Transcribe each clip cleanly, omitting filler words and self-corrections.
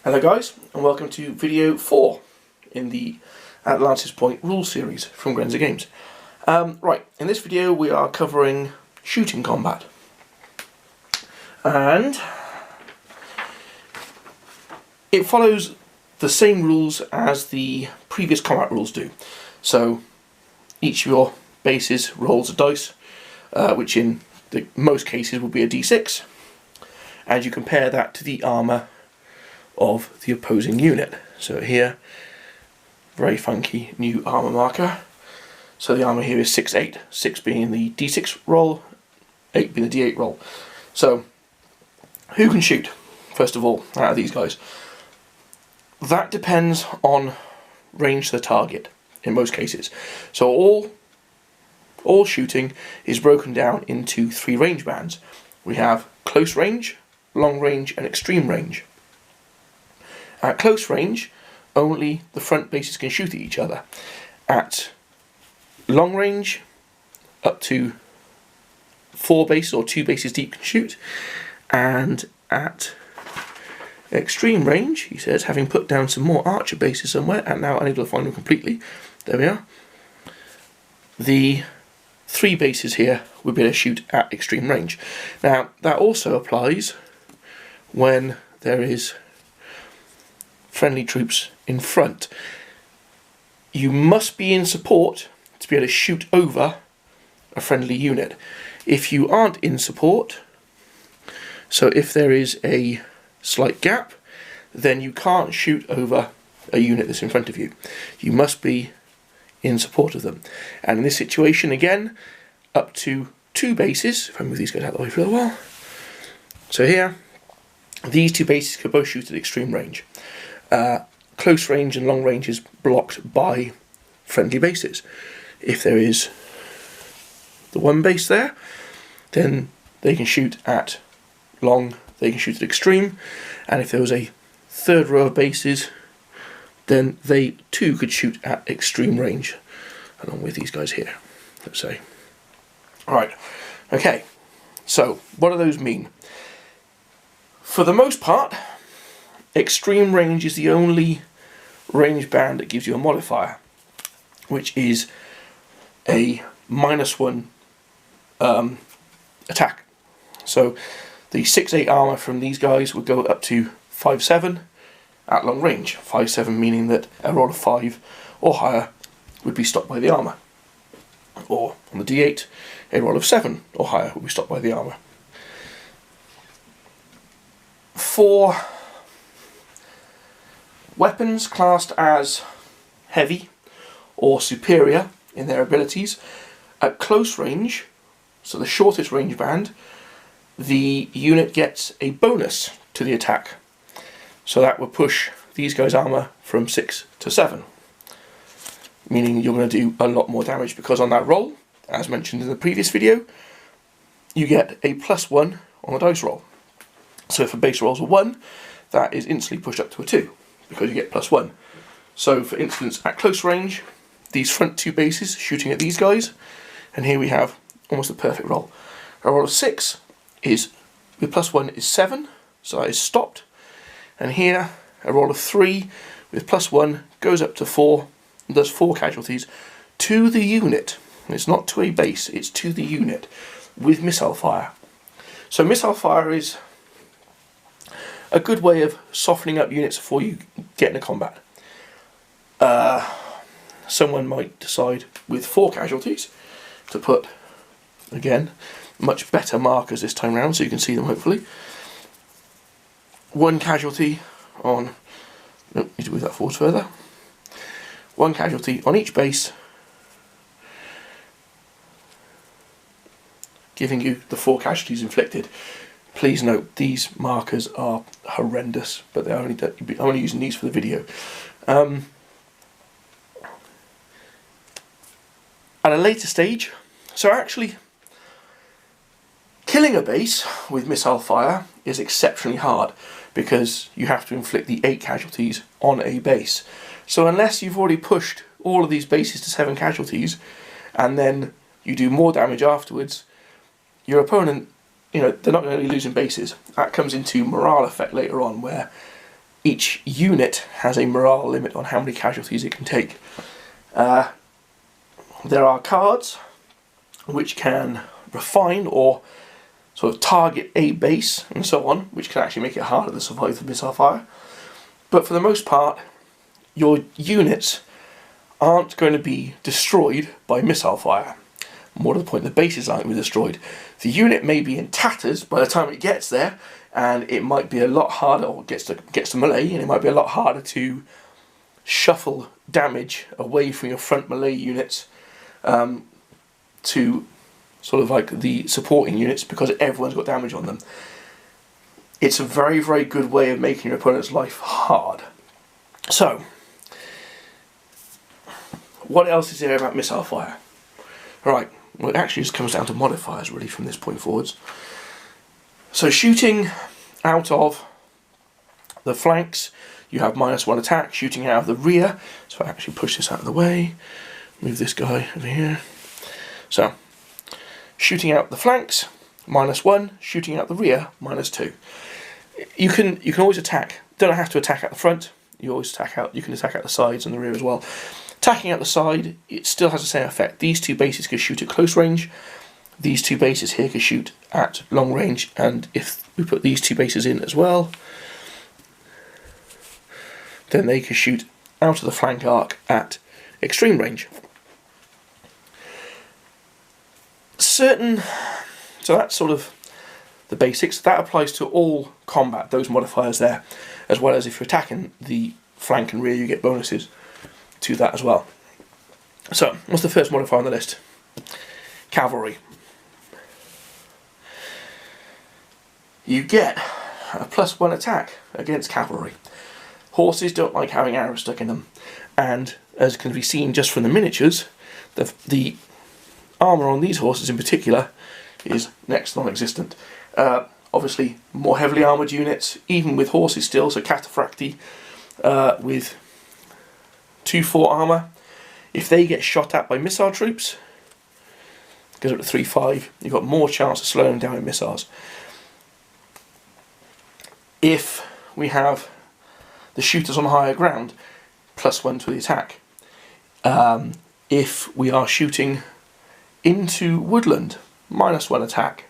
Hello guys, and welcome to video 4 in the Atlantis Point rules series from Grenza Games. Right, in this video we are covering shooting combat. And it follows the same rules as the previous combat rules do. So each of your bases rolls a dice, which in most cases will be a d6, and you compare that to the armour of the opposing unit. So here, very funky new armour marker. So the armour here is 6-8, 6 being the d6 roll, 8 being the d8 roll. So who can shoot, first of all, out of these guys? That depends on range to the target, in most cases. So all shooting is broken down into 3 range bands. We have close range, long range and extreme range. At close range, only the front bases can shoot at each other. At long range, up to 4 bases or 2 bases deep can shoot. And at extreme range, he says, having put down some more archer bases somewhere, and now unable to find them completely, there we are, the 3 bases here would be able to shoot at extreme range. Now, that also applies when there is friendly troops in front. You must be in support to be able to shoot over a friendly unit. If you aren't in support, so if there is a slight gap, then you can't shoot over a unit that's in front of you. You must be in support of them. And in this situation, again, up to 2 bases, if I move these guys out of the way for a little while. So here, these 2 bases could both shoot at extreme range. Close range and long range is blocked by friendly bases. If there is the 1 base there, then they can shoot at long, they can shoot at extreme, and if there was a 3rd row of bases, then they too could shoot at extreme range, along with these guys here, let's say. Alright, okay, so what do those mean? For the most part, extreme range is the only range band that gives you a modifier, which is a -1 attack. So the 6-8 armour from these guys would go up to 5-7 at long range. 5-7 meaning that a roll of 5 or higher would be stopped by the armour. Or on the d8, a roll of 7 or higher would be stopped by the armour. For weapons classed as heavy or superior in their abilities, at close range, so the shortest range band, the unit gets a bonus to the attack. So that would push these guys' armour from 6 to 7, meaning you're going to do a lot more damage, because on that roll, as mentioned in the previous video, you get a +1 on the dice roll. So if a base rolls a 1, that is instantly pushed up to a 2, because you get +1. So for instance, at close range, these front 2 bases shooting at these guys, and here we have almost a perfect roll. A roll of 6 is, with +1 is 7, so that is stopped. And here, a roll of 3 with +1 goes up to 4, and does 4 casualties to the unit. And it's not to a base, it's to the unit, with missile fire. So missile fire is a good way of softening up units before you get into combat. Someone might decide with 4 casualties to put, again, much better markers this time round so you can see them hopefully. 1 casualty on, nope, need to move that forward further. 1 casualty on each base, giving you the 4 casualties inflicted. Please note, these markers are horrendous, but they're I'm only using these for the video. At a later stage, so actually, killing a base with missile fire is exceptionally hard, because you have to inflict the 8 casualties on a base. So unless you've already pushed all of these bases to 7 casualties, and then you do more damage afterwards, your opponent, you know, they're not going to be losing bases. That comes into morale effect later on, where each unit has a morale limit on how many casualties it can take. There are cards which can refine or sort of target a base and so on, which can actually make it harder to survive the missile fire. But for the most part, your units aren't going to be destroyed by missile fire. More to the point, the bases aren't going to be destroyed. The unit may be in tatters by the time it gets there, and it might be a lot harder, or gets to melee, and it might be a lot harder to shuffle damage away from your front melee units to sort of like the supporting units, because everyone's got damage on them. It's a very, very good way of making your opponent's life hard. So, what else is there about missile fire? Right, well, it actually just comes down to modifiers really from this point forwards. So shooting out of the flanks, you have -1 attack. Shooting out of the rear, so I actually push this out of the way, move this guy over here. So, shooting out the flanks, -1. Shooting out the rear, -2. You can always attack. Don't have to attack at the front. You always attack out. You can attack out the sides and the rear as well. Attacking out the side, it still has the same effect. These two bases can shoot at close range. These two bases here can shoot at long range, and if we put these two bases in as well, then they can shoot out of the flank arc at extreme range. So that's sort of the basics. That applies to all combat, those modifiers there, as well as if you're attacking the flank and rear, you get bonuses to that as well. So, what's the first modifier on the list? Cavalry. You get a +1 attack against cavalry. Horses don't like having arrows stuck in them, and as can be seen just from the miniatures, the armour on these horses in particular is next to non-existent. Obviously, more heavily armoured units, even with horses still, so cataphracti with 2-4 armour, if they get shot at by missile troops, goes up to 3-5, you've got more chance of slowing them down with missiles. If we have the shooters on higher ground, +1 to the attack. If we are shooting into woodland, -1 attack.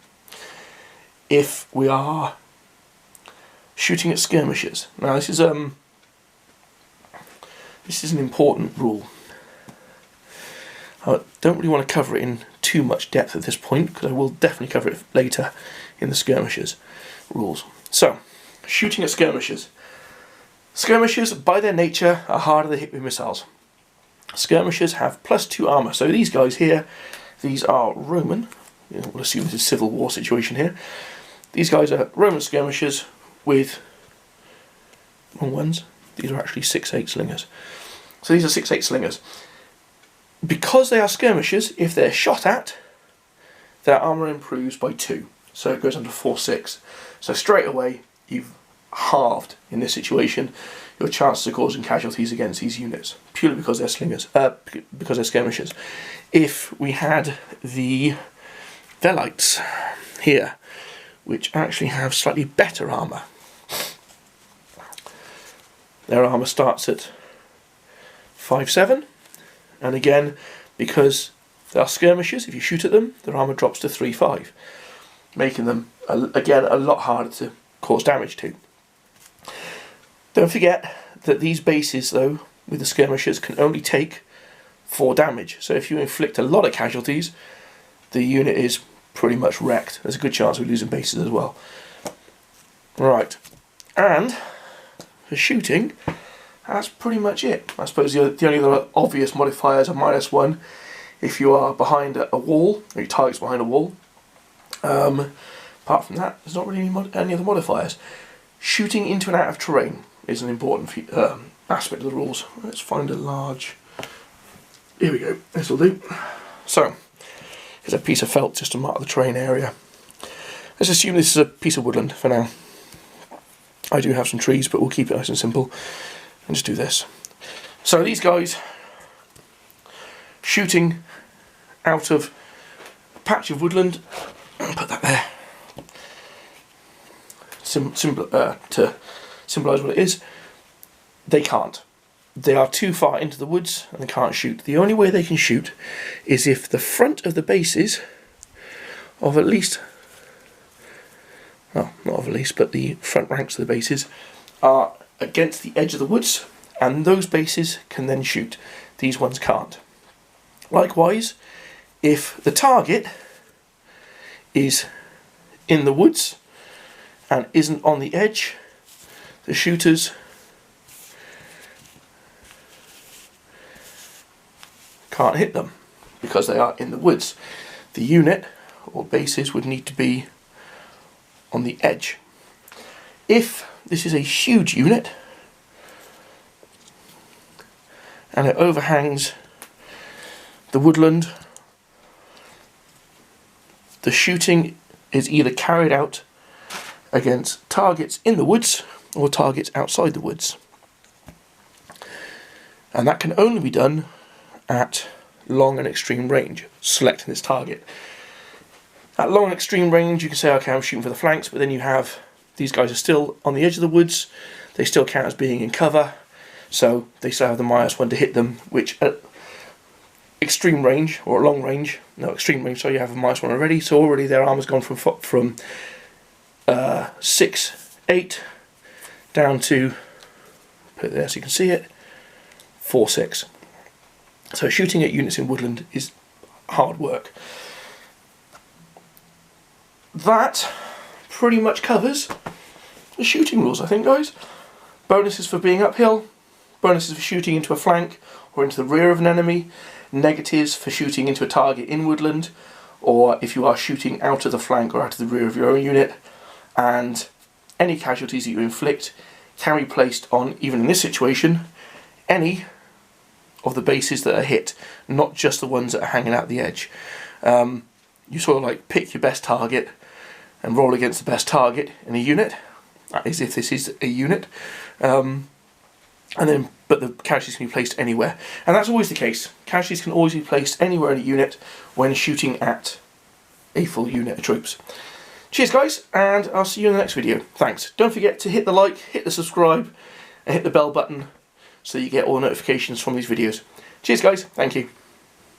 If we are shooting at skirmishers. Now this is an important rule. I don't really want to cover it in too much depth at this point, because I will definitely cover it later in the skirmishers rules. So, shooting at skirmishers. Skirmishers, by their nature, are harder to hit with missiles. Skirmishers have +2 armour. So these guys here, these are Roman. We'll assume it's a civil war situation here. These guys are Roman skirmishers with... wrong ones. These are actually 6/8 slingers. So these are 6/8 slingers. Because they are skirmishers, if they're shot at, their armour improves by 2. So it goes under 4/6. So straight away, you've halved, in this situation, your chances of causing casualties against these units, purely because they're slingers, because they're skirmishers. If we had the Velites here, which actually have slightly better armour, their armour starts at 5/7, and again, because they are skirmishers, if you shoot at them, their armour drops to 3/5, making them, again, a lot harder to cause damage to. Don't forget that these bases, though, with the skirmishers, can only take 4 damage. So if you inflict a lot of casualties, the unit is pretty much wrecked. There's a good chance of losing bases as well. Right, and for shooting, that's pretty much it. I suppose the only other obvious modifiers are -1 if you are behind a wall, or your target's behind a wall. Apart from that, there's not really any other modifiers. Shooting into and out of terrain is an important aspect of the rules. Let's find a large... Here we go, this will do. So, here's a piece of felt just to mark the terrain area. Let's assume this is a piece of woodland for now. I do have some trees, but we'll keep it nice and simple and just do this. So these guys shooting out of a patch of woodland, put that there, to symbolise what it is. they can't. They are too far into the woods and they can't shoot. The only way they can shoot is if the front of the bases of at least, well, not of at least, but the front ranks of the bases are against the edge of the woods, and those bases can then shoot. These ones can't. Likewise, if the target is in the woods and isn't on the edge, the shooters can't hit them because they are in the woods. The unit or bases would need to be on the edge. If this is a huge unit and it overhangs the woodland, the shooting is either carried out against targets in the woods or targets outside the woods. And that can only be done at long and extreme range, selecting this target. At long and extreme range, you can say, okay, I'm shooting for the flanks, but then you have, these guys are still on the edge of the woods, they still count as being in cover, so they still have the -1 to hit them, which at extreme range, or long range, no, extreme range, so you have a -1 already, so already their armor's gone from 6, 8, down to, put it there so you can see it, 4, 6. So shooting at units in woodland is hard work. That pretty much covers the shooting rules, I think, guys. Bonuses for being uphill, bonuses for shooting into a flank or into the rear of an enemy, negatives for shooting into a target in woodland, or if you are shooting out of the flank or out of the rear of your own unit, and any casualties that you inflict can be placed on, even in this situation, any of the bases that are hit, not just the ones that are hanging out the edge. You sort of like pick your best target and roll against the best target in a unit, that is if this is a unit, and then but the casualties can be placed anywhere, and that's always the case. Casualties can always be placed anywhere in a unit when shooting at a full unit of troops. Cheers guys, and I'll see you in the next video. Thanks. Don't forget to hit the like, hit the subscribe, and hit the bell button so you get all the notifications from these videos. Cheers guys, thank you.